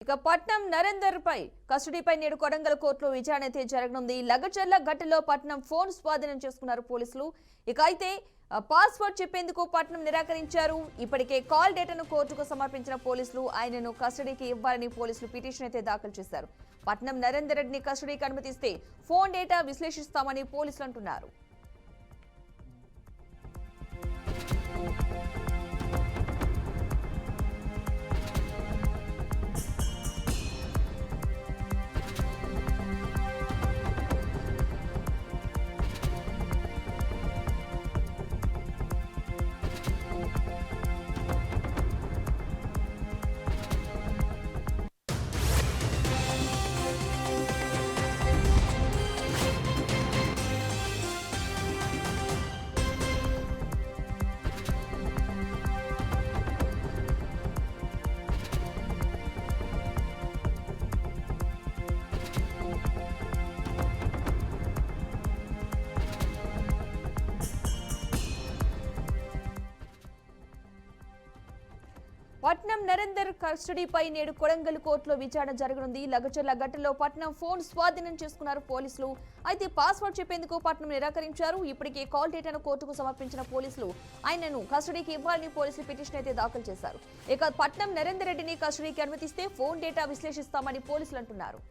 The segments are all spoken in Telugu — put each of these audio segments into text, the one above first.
ఇక పట్నం నరేందర్ పై కస్టడీపై నేడు కొడంగల్ కోర్టులో విచారణ అయితే జరగనుంది. లగచర్ల ఘట్టలో పట్నం ఫోన్ స్వాధీనం చేసుకున్నారు పోలీసులు. ఇక అయితే పాస్వర్డ్ చెప్పేందుకు పట్నం నిరాకరించారు. ఇప్పటికే కాల్ డేటాను కోర్టుకు సమర్పించిన పోలీసులు ఆయనను కస్టడీకి ఇవ్వాలని పోలీసులు పిటిషన్ అయితే దాఖలు చేశారు. పట్నం నరేందర్ రెడ్డిని కస్టడీకి అనుమతిస్తే ఫోన్ డేటా విశ్లేషిస్తామని పోలీసులు అంటున్నారు. పట్నం నరేందర్ కస్టడీపై నేడు కొడంగల్ కోర్టులో విచారణ జరగనుంది. లగచర్ల ఘట్టలో పట్నం ఫోన్ స్వాధీనం చేసుకున్నారు పోలీసులు. అయితే పాస్వర్డ్ చెప్పేందుకు పట్నం నిరాకరించారు. ఇప్పటికే కాల్ డేటాను కోర్టుకు సమర్పించిన పోలీసులు ఆయనను కస్టడీకి ఇవ్వాలని పోలీసులు పిటిషన్ అయితే దాఖలు చేశారు. ఇక పట్నం నరేందర్ రెడ్డిని కస్టడీకి అనుమతిస్తే ఫోన్ డేటా విశ్లేషిస్తామని పోలీసులు అంటున్నారు.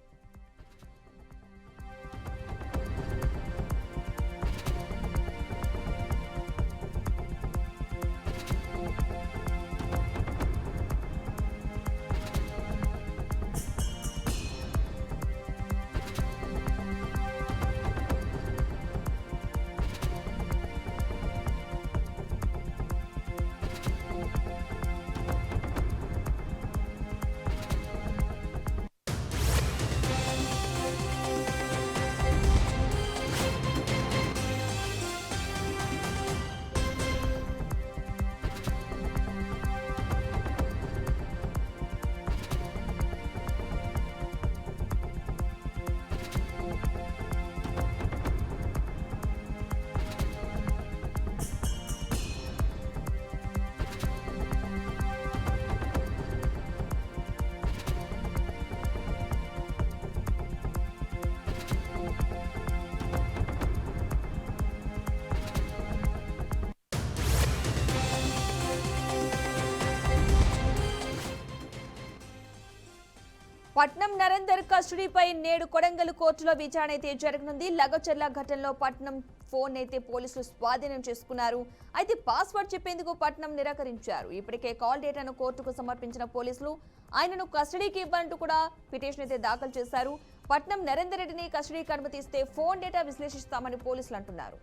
పట్నం నరేందర్ కస్టడీపై నేడు కొడంగల్ కోర్టులో విచారణ అయితే జరగనుంది. లగచర్ల ఘటనలో పట్నం ఫోన్ అయితే పోలీసులు స్వాధీనం చేసుకున్నారు. అయితే పాస్వర్డ్ చెప్పేందుకు పట్నం నిరాకరించారు. ఇప్పటికే కాల్ డేటాను కోర్టుకు సమర్పించిన పోలీసులు ఆయనను కస్టడీకి ఇవ్వాలంటూ కూడా పిటిషన్ అయితే దాఖలు చేశారు. పట్నం నరేందర్ రెడ్డిని కస్టడీకి అనుమతిస్తే ఫోన్ డేటా విశ్లేషిస్తామని పోలీసులు అంటున్నారు.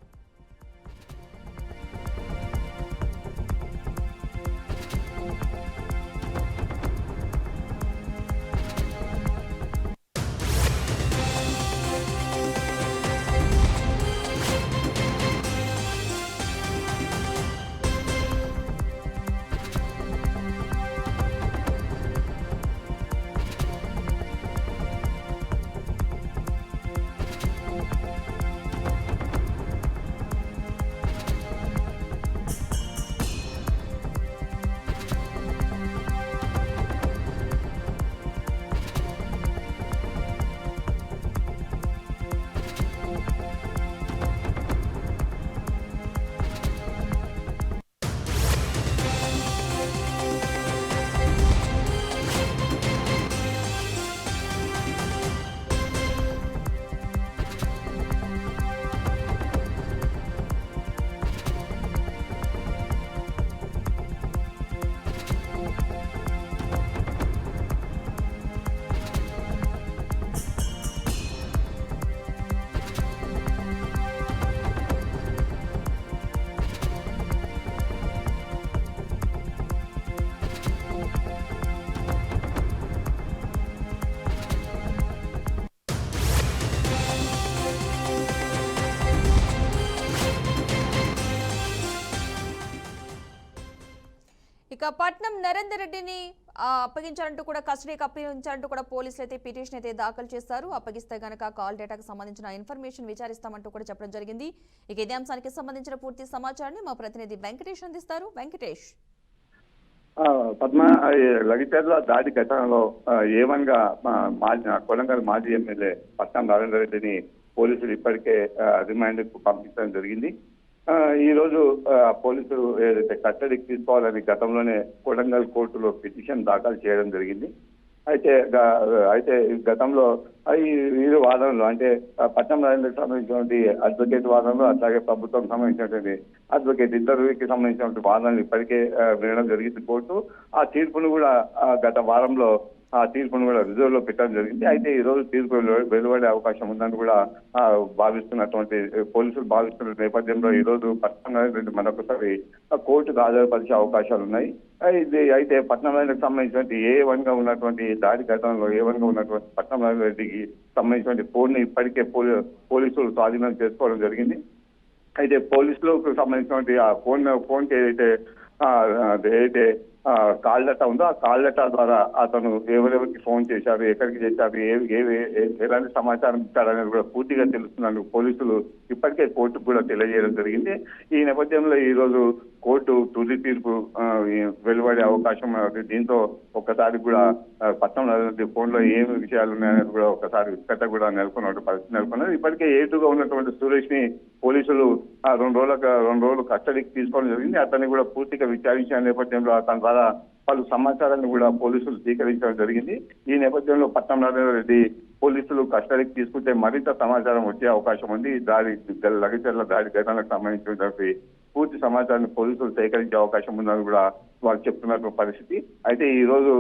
ఇక పట్నం నరేందర్ రెడ్డిని అప్పగించాలంటూ కూడా కస్టడీకి అప్పగించాలంటూ కూడా పోలీసులు అయితే పిటిషన్ అయితే దాఖలు చేశారు. అప్పగిస్తే గనక కాల్ డేటాకు సంబంధించిన ఇన్ఫర్మేషన్ విచారిస్తామంటూ కూడా చెప్పడం జరిగింది. ఇక ఇదే అంశానికి సంబంధించిన పూర్తి సమాచారాన్ని మా ప్రతినిధి వెంకటేష్ అందిస్తారు. వెంకటేష్. పద్మ, లగిచర్ల దాడి ఘటనలో A1 గా కొడంగల్ మాజీ ఎమ్మెల్యే పట్నం నరేందర్ రెడ్డిని పోలీసులు ఇప్పటికే రిమాండ్ కు పంపించడం జరిగింది. ఈ రోజు పోలీసులు ఏదైతే కస్టడీకి తీసుకోవాలని గతంలోనే కొడంగల్ కోర్టులో పిటిషన్ దాఖలు చేయడం జరిగింది. అయితే గతంలో వీరు వాదనలు అంటే పట్నం నరేందర్కి సంబంధించినటువంటి అడ్వకేట్ వాదనలు, అట్లాగే ప్రభుత్వం సంబంధించినటువంటి అడ్వకేట్ ఇద్దరికి సంబంధించినటువంటి వాదనలు ఇప్పటికే వినడం జరిగింది కోర్టు. ఆ తీర్పును కూడా గత వారంలో రిజర్వ్ లో పెట్టడం జరిగింది. అయితే ఈ రోజు తీర్పు వెలువడే అవకాశం ఉందని కూడా భావిస్తున్నటువంటి పోలీసులు భావిస్తున్న నేపథ్యంలో ఈ రోజు పట్నం నరేందర్ రెడ్డి మరొకసారి కోర్టుకు హాజరుపరిచే అవకాశాలు ఉన్నాయి. అయితే పట్నం నరేందర్కి సంబంధించినటువంటి A1 గా ఉన్నటువంటి దాడి ఘటనలో A1 గా ఉన్నటువంటి పట్నం నరేందర్ రెడ్డికి సంబంధించినటువంటి ఫోన్ ని ఇప్పటికే పోలీసులు స్వాధీనం చేసుకోవడం జరిగింది. అయితే పోలీసులకు సంబంధించినటువంటి ఆ ఫోన్ కి ఏదైతే కాల్ డేటా ఉందో ఆ కాల్ డేటా ద్వారా అతను ఎవరెవరికి ఫోన్ చేశారు, ఎక్కడికి చేశారు, ఎలాంటి సమాచారం ఇచ్చారనేది కూడా పూర్తిగా తెలుస్తున్నందుకు పోలీసులు ఇప్పటికే కోర్టుకు కూడా తెలియజేయడం జరిగింది. ఈ నేపథ్యంలో ఈ రోజు కోర్టు తుది తీర్పు వెలువడే అవకాశం. దీంతో ఒక్కసారి కూడా పట్నం ఫోన్ లో ఏమి విషయాలు ఉన్నాయనేది కూడా ఒకసారి ఉత్కట కూడా నెలకొన్న పరిస్థితి నెలకొన్నది. ఇప్పటికే A2 ఉన్నటువంటి సురేష్ ని పోలీసులు 2 రోజులు కస్టడీకి తీసుకోవడం జరిగింది. అతన్ని కూడా పూర్తిగా విచారించిన నేపథ్యంలో అతని ద్వారా పలు సమాచారాన్ని కూడా పోలీసులు స్వీకరించడం జరిగింది. ఈ నేపథ్యంలో పట్నం నరేందర్ రెడ్డి పోలీసులు కస్టడీకి తీసుకుంటే మరింత సమాచారం వచ్చే అవకాశం ఉంది. లగచర్ల దాడి ఘటనకు సంబంధించినటువంటి పూర్తి సమాచారాన్ని పోలీసులు సేకరించే అవకాశం ఉందని కూడా వాళ్ళు చెప్తున్నటువంటి పరిస్థితి. అయితే ఈ రోజు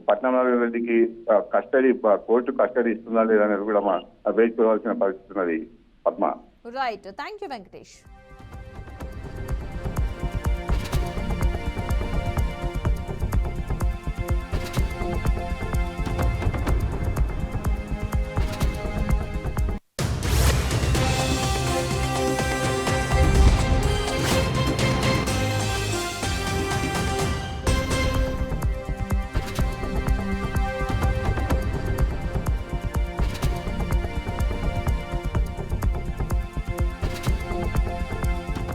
పట్నం నరేందర్ రెడ్డికి కోర్టు కస్టడీ ఇస్తుందా లేదా అనేది కూడా వేచి చూడాల్సిన పరిస్థితి ఉన్నది. Padma. Right, thank you Venkatesh.